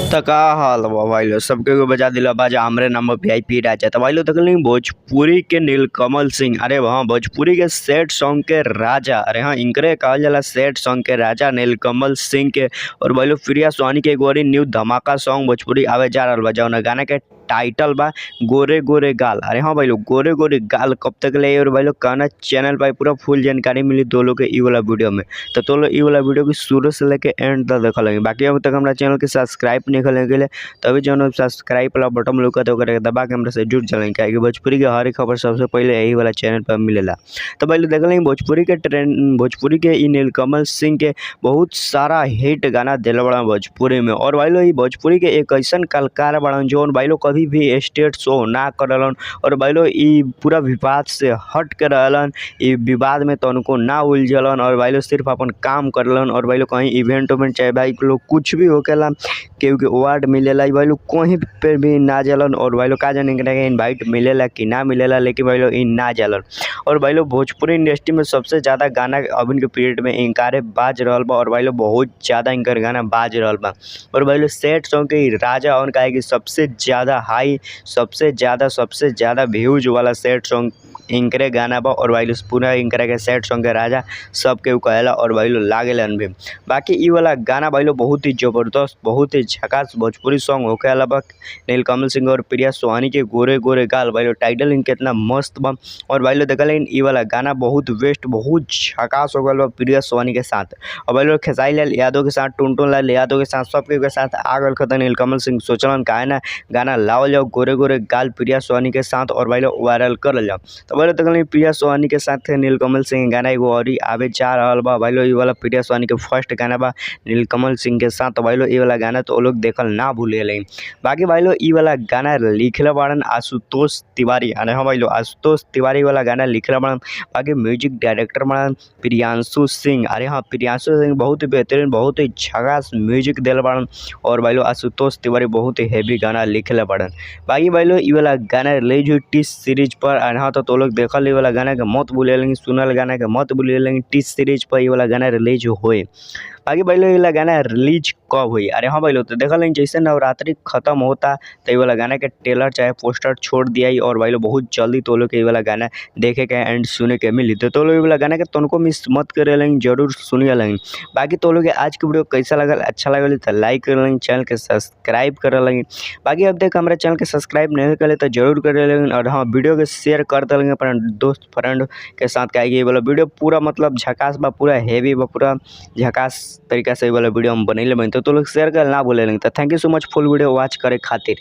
त का हाल बा भाई लोग सबके को बजा दिला बाजा हमरे नाम वीआईपी राजा। तो भाई लोग देखल नहीं भोजपुरी के नीलकमल सिंह, अरे हाँ भोजपुरी के सैड सॉन्ग के राजा, अरे हाँ इनकरे कहल जाला सैड सॉन्ग के राजा नीलकमल सिंह के। और भाई लोग प्रिया सोनी के एगो न्यू धमाका सॉन्ग भोजपुरी आवे जा रहल बा जौन गाना के टाइटल बा गोरे गोरे गाल। अरे हाँ भाई लोग गोरे गोरे गाल कब तक ले और भाई लोग कहना चैनल पर पूरा फुल जानकारी मिली दो लोग के ई वाला वीडियो में। तो तो लोग ई वाला वीडियो की शुरू से लेके एंड तक देखा लेंगे। बाकी अब तक हमारा चैनल के सब्सक्राइब नहीं करेंगे के लिए तभी जो सब्सक्राइब वाला बटन लोग दबा के हमरा से जुड़ चलेंगे क्या भोजपुरी के हर एक खबर सबसे पहले यही वाला चैनल पर मिलेला। तो भाई लोग देख लेंगे भोजपुरी के ट्रेंड भोजपुरी के ई नीलकमल सिंह के बहुत सारा हिट गाना दिल बड़ा भोजपुरी में। और भाई लोग भोजपुरी के एक ऐसा कलाकार बड़ा जो भाई लोग कभी भी स्टेज शो ना करलन और भाई लोग ई पूरा विवाद से हट के रहलन, ई विवाद में तो उनको ना उलझलन और भाई लोग सिर्फ अपन काम करलन। और भाई लोग कहीं इवेंट उवेंट चाहे भाई लोग कुछ भी होकेला क्योंकि अवार्ड मिलेला भाई लोग कहीं पे भी ना जालन। और भाई लोग का जाने के इनवाइट मिलेला कि ना मिलेला लेकिन भाई लोग इन ना जालन। और भाई लोग भोजपुरी इंडस्ट्री में सबसे ज़्यादा गाना अभी के पीरियड में इनकारे बाज रहल बा और भाई लोग बहुत ज़्यादा इनकर गाना बाज रहल बा। और भाई लोग सैड सॉन्ग के राजा और कहे कि सबसे ज़्यादा हाई सबसे ज़्यादा व्यूज वाला सैड सॉन्ग इनकरे गाना बा। और भाई लोग पूरा इनकरे के सैड सॉन्ग के राजा सबके कहेला और भाई लोग लागेलन भी। बाकी ई वाला गाना भाई लोग बहुत ही ज़बरदस्त बहुत ही झकास भोजपुरी सॉन्ग होके अलावा नीलकमल सिंह और प्रिया सोनी के गोरे गोरे गाल भाई लोग टाइटल इनके इतना मस्त बा। और भाई लोग देखल ई वाला गाना बहुत वेस्ट बहुत झकास हो गल बा प्रिया सोनी के साथ। और भाई लोग खेसारी लाल यादव के साथ टुनटुन लाल यादव के साथ सबके साथ आ गल खतन नीलकमल सिंह सोचलन काहे ना गाना लाओ जाओ गोरे गोरे गाल प्रिया सोनी के साथ और भाई लोग वायरल कर जाओ। तो भाई लोग देखल प्रिया सोनी के साथ नीलकमल सिंह गाना एगो और आवे जा रहल बा। भाई लोग ई वाला प्रिया सोनी के फर्स्ट गाना बा नीलकमल सिंह के साथ। तो भाई लोग ई वाला गाना तो लोग देखल ना भूले। बाकी भाई लोग ई वाला गाना लिखले बाड़न आशुतोष तिवारी, अरे हाँ भाई लोग आशुतोष तिवारी वाला गाना लिखले बाड़न। बाकी म्यूजिक डायरेक्टर बाड़न प्रियांशु सिंह, अरे हाँ प्रियांशु सिंह बहुत ही बेहतरीन बहुत ही झकास म्यूजिक दिल बाड़न। और भाई लोग आशुतोष तिवारी बहुत ही हैवी गाना लिखले बाड़न। बाकी भाई लोग ई वाला गाना रिलीज हुई टी सीरीज पर, हाँ तो लोग देखल ई वाला गाना के मत भूले सुनल गाना के मत भूले टी सीरीज पर ई वाला गाना रिलीज होए। बाकी भाई लोग वाला गाना रिलीज कब हुई, अरे हाँ भाई लोग तो देखल जैसे नवरात्रि खत्म होता तो ये वाला गाना के ट्रेलर चाहे पोस्टर छोड़ दिया ही। और भाई लोग बहुत जल्दी तो लोग ये वाला गाना देखे के एंड सुने के मिली तो लोग वाला गाना के तुमको मिस मत करे लेंगे जरूर सुनिए लेंगे। बाकी तो लोग आज के वीडियो कैसा लगल अच्छा लगल तो लाइक कर लेंगे चैनल के सब्सक्राइब कर लेंगे। बाकी अब देख हमारे चैनल के सब्सक्राइब नहीं करे तो जरूर कर लेंगे। और हाँ वीडियो के शेयर कर देंगे अपने दोस्त फ्रेंड के साथ क्या ये वाला वीडियो पूरा मतलब झकास बा पूरा हैवी बा पूरा झकास तरीका से वाला वीडियो हम बनैले बन तो लोग शेयर कर ना भूले। तो thank you so much full video watch करे खातिर।